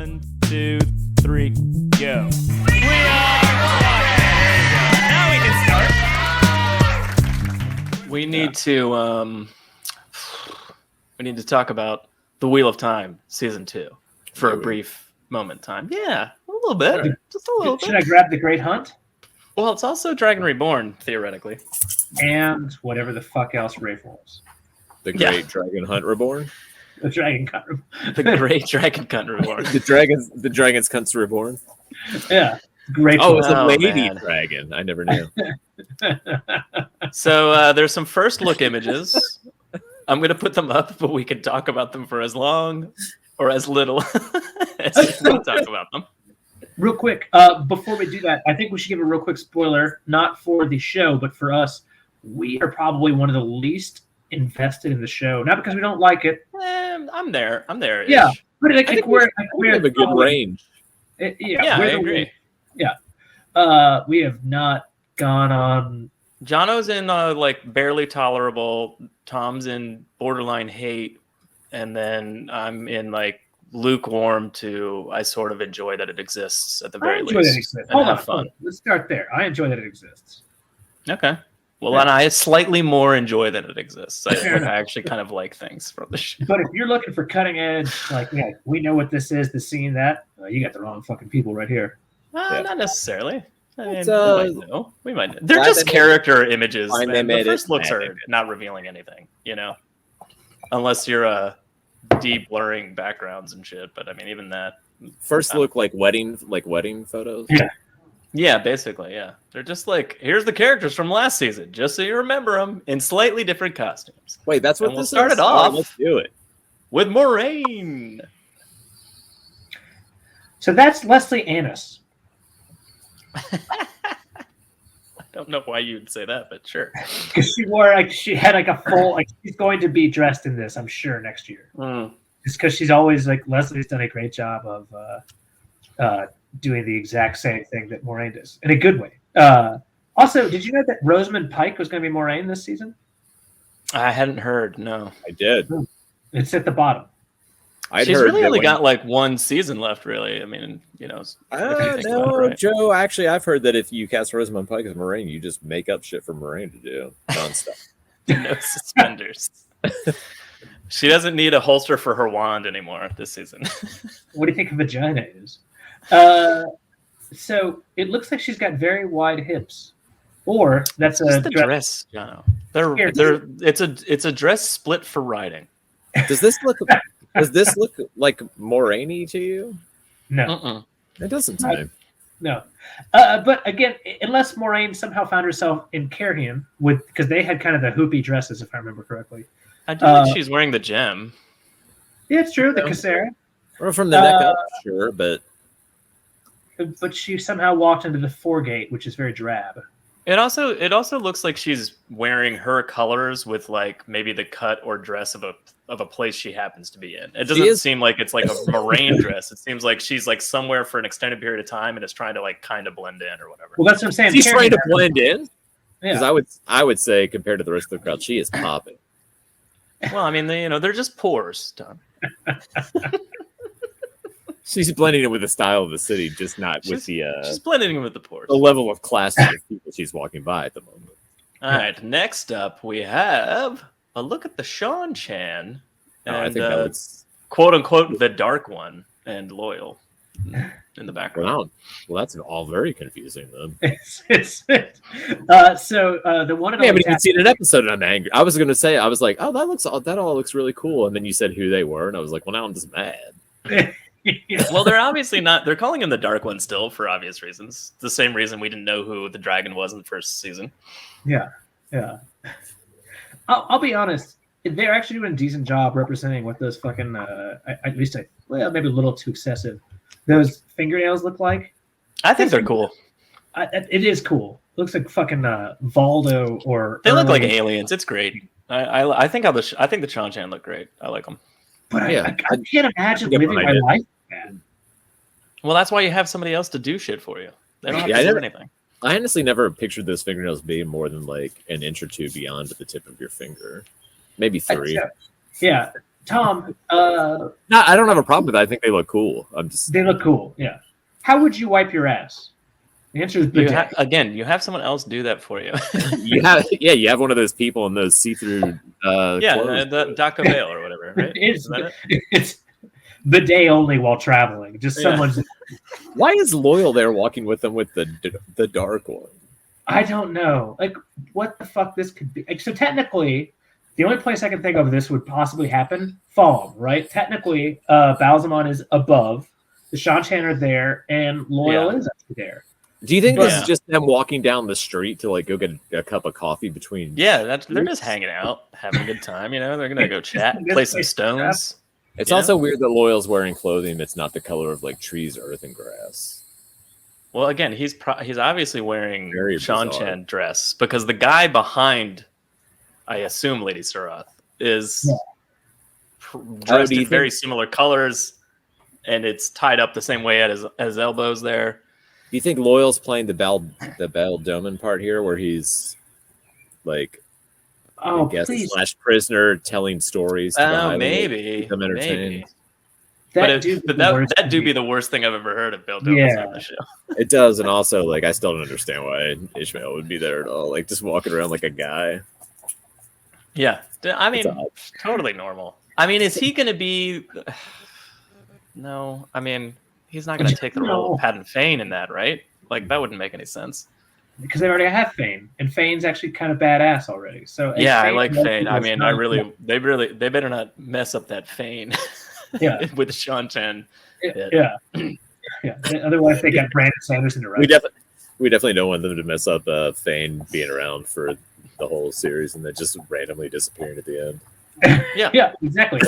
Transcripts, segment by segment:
1, 2, 3, go. We are now we can start. We need to talk about The Wheel of Time season 2 for a brief moment in time. Yeah, a little bit. Sure. Just a little bit. Should I grab the Great Hunt? Well, it's also Dragon Reborn, theoretically. And whatever the fuck else Rafe was. The Great Dragon Hunt Reborn? The Dragon Hunt. The Great Dragon Hunt Reborn. the Dragon's Cunts Reborn? Yeah. Great. Oh, it's a lady man. dragon. I never knew. So there's some first look images. I'm going to put them up, but we can talk about them for as long or as little as we want to talk about them. Real quick, before we do that, I think we should give a real quick spoiler, not for the show, but for us. We are probably one of the least invested in the show, not because we don't like it. I'm there. Yeah, but I think we we're have a good range. Yeah, I agree. We have not gone on. Jono's in like barely tolerable. Tom's in borderline hate, and then I'm in like lukewarm to I sort of enjoy that it exists at the very least. That it exists. Hold on. Let's start there. I enjoy that it exists. Okay. Well, and I slightly more enjoy that it exists. I actually kind of like things from the show. But if you're looking for cutting edge, like, yeah, we know what this is, the scene that, you got the wrong fucking people right here. Not necessarily. I mean, we might know. They're just character images. The first looks are not revealing anything, unless you're de-blurring backgrounds and shit. But I mean, even that. First look like wedding photos. Yeah, basically, yeah. They're just like, here's the characters from last season, just so you remember them in slightly different costumes. Wait, that's what we'll this start is? it off. Right, let's do it. With Moraine. So that's Leslie Annis. I don't know why you'd say that, but sure. Because she had a full, she's going to be dressed in this, I'm sure, next year. Just because she's always Leslie's done a great job of doing the exact same thing that Moraine does in a good way. Also, did you know that Rosamund Pike was going to be Moraine this season? I hadn't heard. No, I did. It's at the bottom. She's really only got one season left. Really, I mean, no, right? Joe. Actually, I've heard that if you cast Rosamund Pike as Moraine, you just make up shit for Moraine to do nonstop. No suspenders. She doesn't need a holster for her wand anymore this season. What do you think a vagina is? So it looks like she's got very wide hips, or that's a dress. Jono. It's a dress split for riding. Does this look like Moraine to you? No, it doesn't to me. No, but again, unless Moraine somehow found herself in Carrion because they had kind of the hoopy dresses, if I remember correctly. I do think she's wearing the gem. Yeah, it's true, the Cassera. Or from the neck up, sure, but she somehow walked into the foregate, which is very drab. It also looks like she's wearing her colors with maybe the cut or dress of a place she happens to be in. It doesn't seem like it's like a Moraine dress. It seems like she's somewhere for an extended period of time and is trying to kind of blend in or whatever. Well, that's what I'm saying. She's trying to blend in. Yeah. Because I would say compared to the rest of the crowd, she is popping. Well, I mean, they're just pores, Tom. She's blending in with the style of the city, just not with the. She's blending in with the pores. The level of class of people she's walking by at the moment. All right, next up we have a look at the Sean Chan, and I think that was quote unquote the dark one and Loyal in the background. Well, that's all very confusing then. So the one. I haven't even seen an episode, and I'm angry. I was gonna say, I was like, oh, that all looks really cool, and then you said who they were, and I was like, well, now I'm just mad. Well, they're obviously not. They're calling him the Dark One still for obvious reasons. The same reason we didn't know who the dragon was in the first season. Yeah. I'll be honest. They're actually doing a decent job representing what those fucking, maybe a little too excessive, those fingernails look like. I think they're cool. It is cool. It looks like fucking Valdo or. They look like aliens. It's great. I think the Sean Chan look great. I like them. But I can't imagine living my life. Man. Well, that's why you have somebody else to do shit for you. They don't have to do anything. I honestly never pictured those fingernails being more than an inch or two beyond the tip of your finger. Maybe 3. Yeah. Tom, No, I don't have a problem with that. I think they look cool. They look cool. Yeah. How would you wipe your ass? The answer is bidet. You have someone else do that for you. You have one of those people in those see-through clothes. The Daca Veil or whatever, right? It's bidet only while traveling. Just someone's. Why is Loyal there walking with them with the dark one? I don't know. Like, what the fuck this could be? Like, so technically, the only place I can think of this would possibly happen, Falm, right? Technically, Balsamon is above. The Shan-Chan are there, and Loyal is actually there. Do you think this is just them walking down the street to like go get a cup of coffee between? Yeah, they're just hanging out, having a good time. They're gonna go chat, play some stones. It's also weird that Loyal's wearing clothing that's not the color of like trees, earth, and grass. Well, again, he's obviously wearing Shan-Chan dress because the guy behind, I assume, Lady Suroth is dressed in very similar colors, and it's tied up the same way at his elbows there. Do you think Loyal's playing the Bal Doman part here, where he's like, prisoner telling stories? Maybe. Them entertained. That'd be the worst thing I've ever heard of Bill Doman's on the show. It does, and also like I still don't understand why Ishmael would be there at all. Like just walking around like a guy. Yeah, I mean, totally normal. I mean, is he going to be? No, I mean, he's not going to take the role of Padden Fane in that, right? Like that wouldn't make any sense. Because they already have Fane, and Fane's actually kind of badass already. So I like Fane. I mean, they better not mess up that Fane. Yeah, with the Shan-Chan. Yeah. Otherwise, they got Brandon Sanderson to write. We definitely don't want them to mess up Fane being around for the whole series and then just randomly disappearing at the end. Yeah, exactly.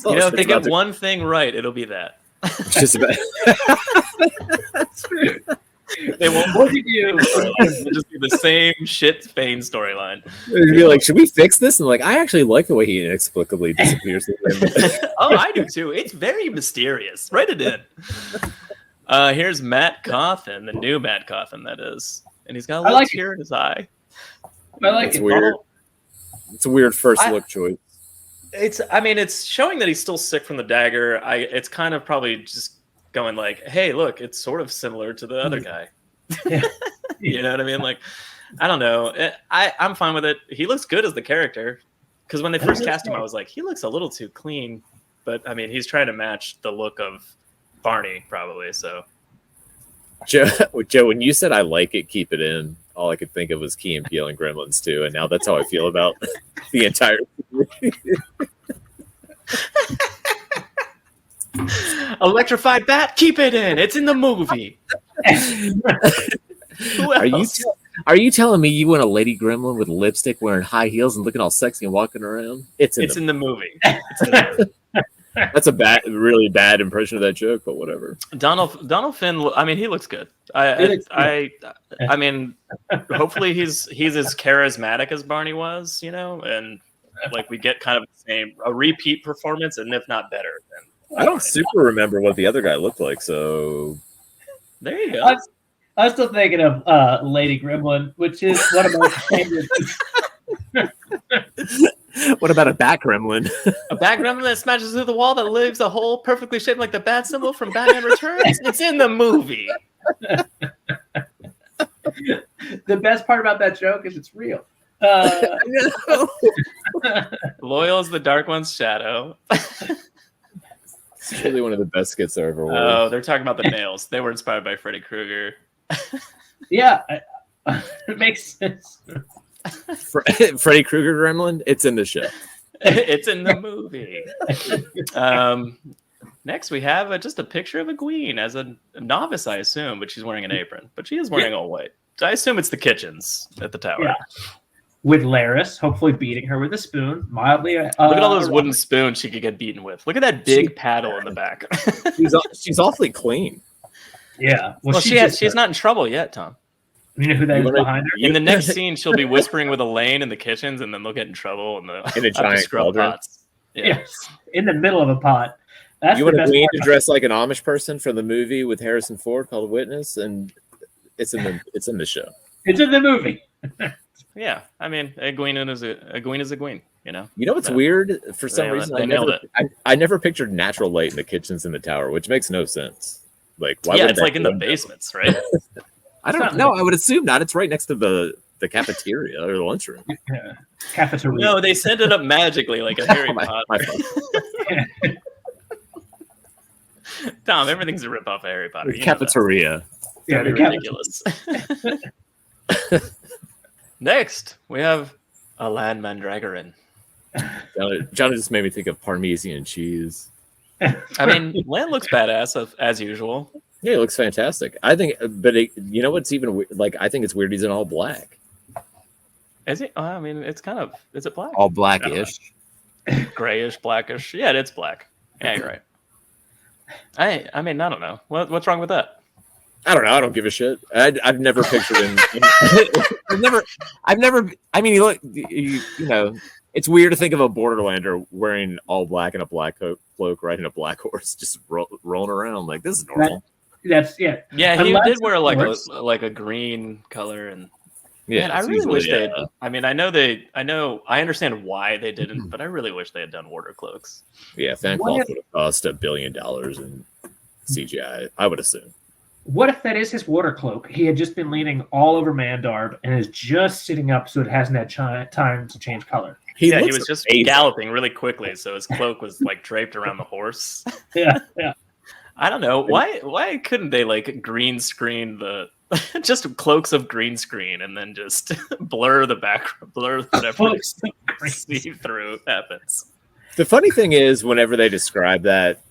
If they get one thing right, it'll be that. Just about. That's true. They won't look at you. It'll just be the same shit Fane storyline. You'd be like, should we fix this? And like, I actually like the way he inexplicably disappears. Oh, I do too. It's very mysterious. Write it in. Here's Matt Coffin, the new Matt Coffin, that is. And he's got a little tear in his eye. I like it. Weird. It's a weird first look choice. It's showing that he's still sick from the dagger. It's kind of probably just going like, hey, look, it's sort of similar to the other guy. You know what I mean? Like, I don't know. I'm fine with it. He looks good as the character. Because when they first cast him, I was like, he looks a little too clean. But, I mean, he's trying to match the look of Barney, probably. So, Joe, when you said I like it, keep it in, all I could think of was Key and Peele and Gremlins 2. And now that's how I feel about the entire Electrified Bat, keep it in. It's in the movie. Are you telling me you want a lady gremlin with lipstick, wearing high heels, and looking all sexy and walking around? It's in the movie. That's a really bad impression of that joke, but whatever. Donald Finn. I mean, he looks good. I mean, hopefully he's as charismatic as Barney was, and like we get kind of a repeat performance, and if not better. I don't super remember what the other guy looked like, so there you go. I'm still thinking of Lady Gremlin, which is one of my favorites. What about a bat gremlin? A bat gremlin that smashes through the wall that leaves a hole perfectly shaped like the bat symbol from Batman Returns? It's in the movie. The best part about that joke is it's real. Loyal is the Dark One's shadow. It's really one of the best skits I ever watched. Oh, they're talking about the nails. They were inspired by Freddy Krueger. Yeah, it makes sense. Freddy Krueger gremlin? It's in the show. It's in the movie. Next, we have just a picture of Egwene as a novice, I assume, but she's wearing an apron. But she is wearing all white. So I assume it's the kitchens at the tower. Yeah. With Laris, hopefully beating her with a spoon, mildly. Look at all those wooden spoons she could get beaten with. Look at that big paddle in the back. she's awfully clean. Yeah. Well, she's not in trouble yet, Tom. You know who that is behind her? In the next scene, she'll be whispering with Elaine in the kitchens, and then they'll get in trouble in a giant cauldron. Pots. Yes, in the middle of a pot. That's you want Egwene to dress like an Amish person from the movie with Harrison Ford called Witness, and it's in the show. It's in the movie. Yeah, I mean, Egwene is Egwene. You know what's weird? For some reason, I never pictured natural light in the kitchens in the tower, which makes no sense. Like, why would it's like in the basements, right? I don't know. I would assume not. It's right next to the cafeteria or the lunchroom. Yeah. Cafeteria. No, they set it up magically like a Harry Potter. Tom, everything's a ripoff of Harry Potter. Cafeteria. Yeah, they're ridiculous. Next, we have a land mandragoran. John just made me think of Parmesan cheese. I mean, Lan looks badass as usual. Yeah, he looks fantastic. I think, but you know what's even like? I think it's weird he's in all black. Is he? I mean, it's kind of. Is it black? All blackish, grayish, blackish. Yeah, it's black. Yeah, you're right. I mean, I don't know. What's wrong with that? I don't know. I don't give a shit. I've never pictured him. I've never. I mean, you know, it's weird to think of a Borderlander wearing all black and a black cloak, riding a black horse, just rolling around like this is normal. That's yeah. Yeah, he did wear like a green color, and man, I really wish they. I mean, I understand why they didn't, but I really wish they had done water cloaks. Yeah, fan cloth would have cost $1 billion in CGI. I would assume. What if that is his water cloak? He had just been leaning all over Mandarb and is just sitting up, so it hasn't had time to change color. He was just galloping really quickly, so his cloak was like draped around the horse. Yeah. I don't know why couldn't they like green screen the just cloaks of green screen and then just blur the background, blur whatever see through happens. The funny thing is, whenever they describe that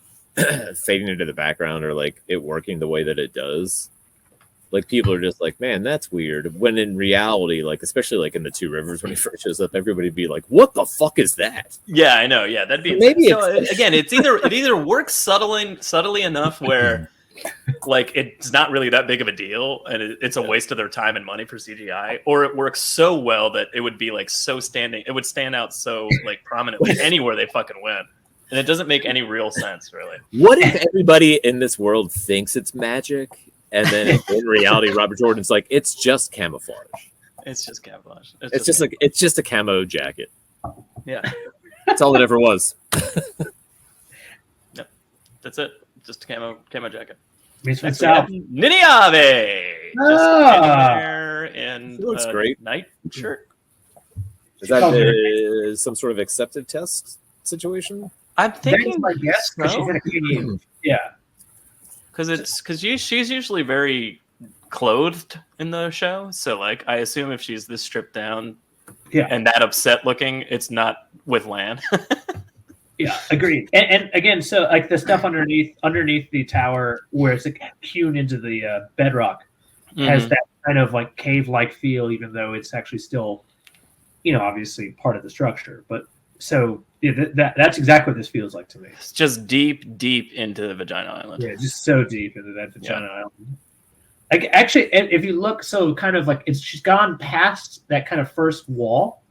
fading into the background or like it working the way that it does, like people are just like, man, that's weird. When in reality, like especially like in the Two Rivers when he first shows up, everybody be like, what the fuck is that? Yeah, I know. Yeah, that'd be maybe. So, again, it either works subtly enough where like it's not really that big of a deal and it's a waste of their time and money for CGI, or it works so well that it would be like it would stand out so like prominently anywhere they fucking went. And it doesn't make any real sense, really. What if everybody in this world thinks it's magic? And then in reality, Robert Jordan's like, it's just camouflage. It's just camouflage. It's just a camo jacket. Yeah. That's all it ever was. Yep. That's it. Just a camo jacket. Next we have Niniave. Just there in looks great. Night shirt. Is that some sort of accepted test situation? I'm thinking, I guess, because she's in a cave. Yeah. Because she's usually very clothed in the show, so like I assume if she's this stripped down, and that upset looking, it's not with Lan. Yeah, agreed. And again, so like the stuff underneath the tower where it's like hewn into the bedrock has that kind of like cave-like feel, even though it's actually still, obviously part of the structure. But so that's exactly what this feels like to me. It's just deep into the Vagina Island. Yeah, just so deep into that Vagina Island. Like, actually, if you look, so kind of like she's gone past that kind of first wall,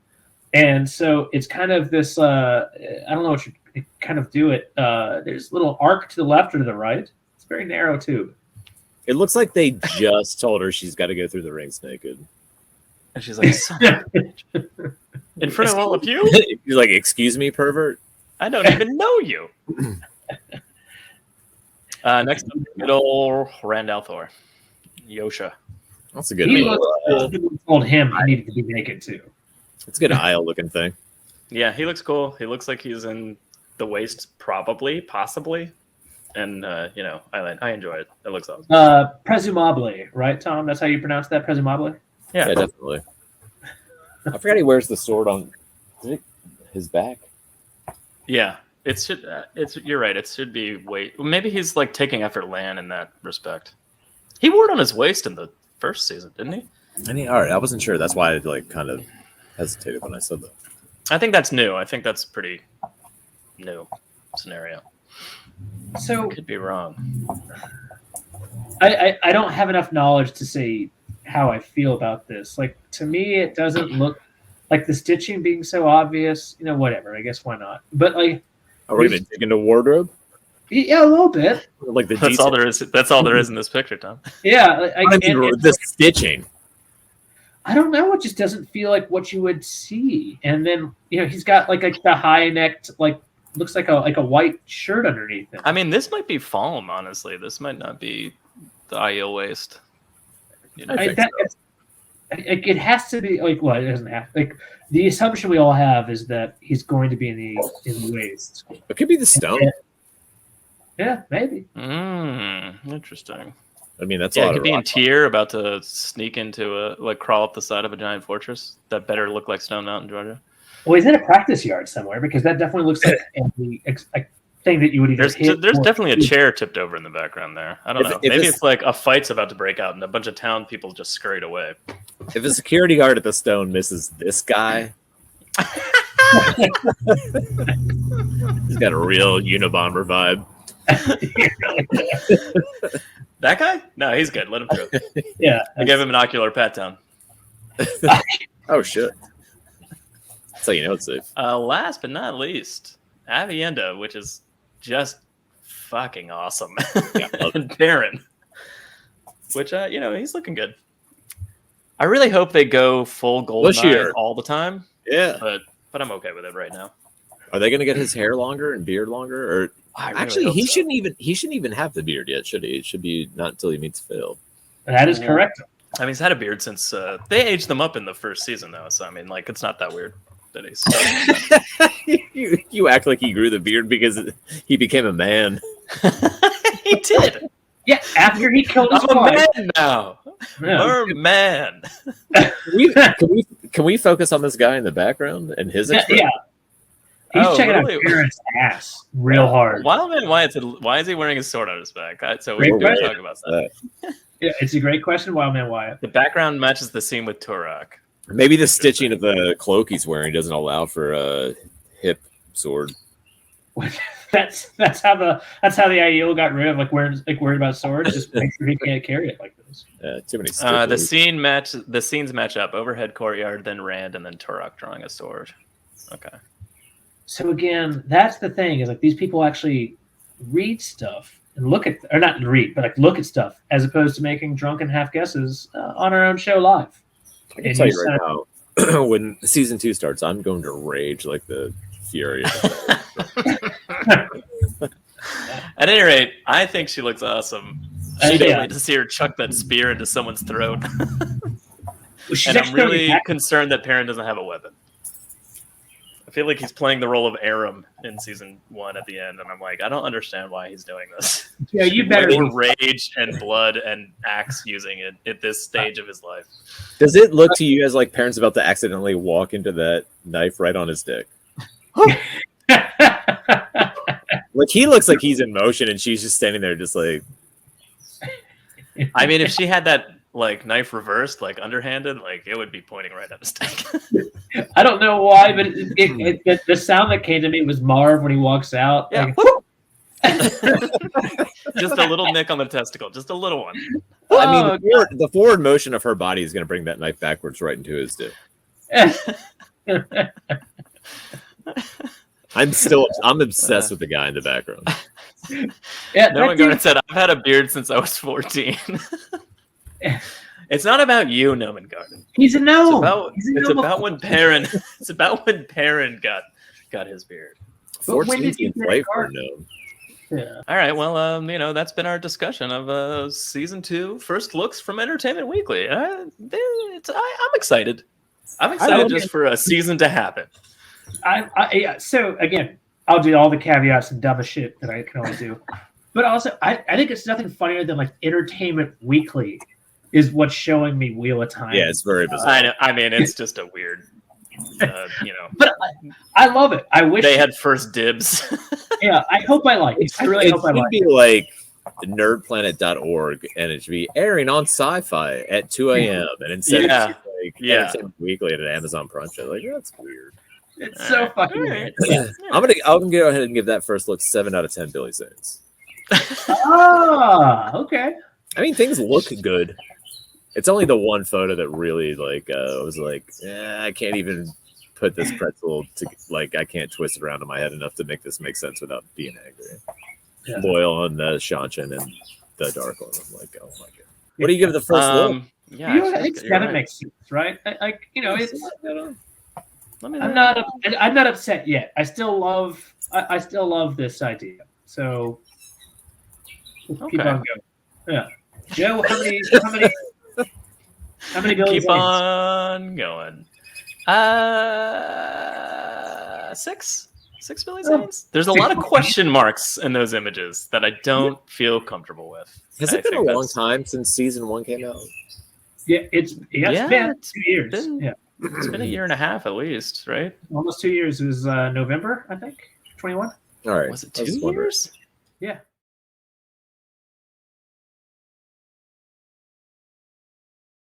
and so it's kind of this. I don't know what you kind of do it. There's a little arc to the left or to the right. It's a very narrow tube. It looks like they just told her she's got to go through the rings naked, and she's like, "Son of a bitch." In front of all of you? You're like, excuse me, pervert? I don't even know you. Next up, good old Randall Thor. Yosha. That's a good one. Told him I needed to be naked too. It's a good aisle looking thing. Yeah, he looks cool. He looks like he's in the waist, possibly. And, I enjoy it. It looks awesome. Presumably, right, Tom? That's how you pronounce that, presumably? Yeah, definitely. I forgot he wears the sword on his back. Yeah, you're right. It should be weight. Maybe he's like taking effort Lan in that respect. He wore it on his waist in the first season, didn't he? All right, I wasn't sure. That's why I like kind of hesitated when I said that. I think that's new. I think that's pretty new scenario. So could be wrong. I don't have enough knowledge to say how I feel about this. Like, to me, it doesn't look like the stitching being so obvious. Whatever. I guess why not? But like, are we going to dig into wardrobe? Yeah, a little bit. Like that's all there is. That's all there is in this picture, Tom. Yeah, the stitching. I don't know. It just doesn't feel like what you would see. And then he's got like the high necked looks like a white shirt underneath it. I mean, this might be foam. Honestly, this might not be the ideal waist. It has to be it doesn't have the assumption we all have is that he's going to be in the waist. It could be the stone. Yeah, maybe. Interesting. I mean, that's it could be in Tyr about to sneak into crawl up the side of a giant fortress that better look like Stone Mountain, Georgia. Well, he's in a practice yard somewhere because that definitely looks like a thing that you would either hit. There's definitely a chair tipped over in the background there. I don't know. Maybe it's like a fight's about to break out and a bunch of town people just scurried away. If a security guard at the stone misses this guy, he's got a real Unabomber vibe. That guy? No, he's good. Let him through. Yeah. I gave him an ocular pat down. Oh, shit. That's how you know it's safe. Last but not least, Avienda, which is just fucking awesome. And Baron, which, he's looking good. I really hope they go full Goldeneye all the time. Yeah. But I'm okay with it right now. Are they going to get his hair longer and beard longer? Or actually, he shouldn't even have the beard yet, should he? It should be not until he meets Phil. That is correct. I mean, he's had a beard since they aged them up in the first season, though. So I mean, it's not that weird that he's. You act like he grew the beard because he became a man. He did. Yeah, after he killed his wife. I'm a man now. Yeah. Man. Can we focus on this guy in the background and his expression? Yeah. He's checking out Baron's ass real hard. Wildman Wyatt, why is he wearing his sword on his back? So we can talk about that. Yeah, it's a great question, Wildman Wyatt. The background matches the scene with Turok. Maybe the stitching of the cloak he's wearing doesn't allow for a hip sword. That's how the Aiel got rid of worried about swords. Just make sure he can't carry it like this. Too many. The scenes match up: overhead courtyard, then Rand, and then Turok drawing a sword. Okay. So again, that's the thing is these people actually read stuff and look at, or not read, but look at stuff as opposed to making drunken half guesses on our own show live. I can tell you right now, when season 2 starts, I'm going to rage like the fury. At any rate, I think she looks awesome. I can't wait to see her chuck that spear into someone's throat. And I'm really concerned that Perrin doesn't have a weapon. I feel like he's playing the role of Aram in season 1 at the end, and I'm like, I don't understand why he's doing this. Yeah, you better rage and blood and axe using it at this stage of his life. Does it look to you as like Perrin's about to accidentally walk into that knife right on his dick? Like he looks like he's in motion, and she's just standing there, just like. I mean, if she had that knife reversed, underhanded, it would be pointing right at his dick. I don't know why, but the sound that came to me was Marv when he walks out. Yeah. Just a little nick on the testicle, just a little one. I mean, the forward motion of her body is going to bring that knife backwards right into his dick. I'm obsessed with the guy in the background. Yeah, Nolan Garnet said, I've had a beard since I was 14. It's not about you, Noman Garden. He's a gnome. It's about when Perrin. It's about when Perrin got his beard. 14 seems right for a gnome. Yeah. All right. Well, that's been our discussion of season 2 first looks from Entertainment Weekly. I'm excited. I'm excited just for a season to happen. So again, I'll do all the caveats and dumbest shit that I can always do. But also, I think it's nothing funnier than Entertainment Weekly is what's showing me Wheel of Time. Yeah, it's very bizarre. I know. I mean, it's just a weird, But I love it. I wish they had first dibs. Yeah, I hope I like it. I really hope I like it. It should be like nerdplanet.org, and it should be airing on Sci-Fi at 2 a.m. And instead it's Entertainment Weekly at an Amazon Prime show. That's weird. It's so fucking weird. I'm gonna go ahead and give that first look 7 out of 10 Billy Zanes. Okay. I mean, things look good. It's only the one photo that really was like, I can't even put this pretzel to I can't twist it around in my head enough to make this make sense without being angry. Loyal on the Shanchan and the Dark One. I'm like, oh my god. What do you give the first look? Yeah, I think 7 makes sense, right? It's. I'm not upset yet. I still love this idea. So we'll keep on going. Yeah. Joe, how many Billy Keep Zanes? on going. 6 Billy Zanes. There's a lot of question marks in those images that I don't feel comfortable with. Has it been a long time since season 1 came out? Yeah, it's been 2 years. It's been a year and a half at least, right? Almost 2 years. It was November, I think, 21. All right. Was it 2 years? Yeah.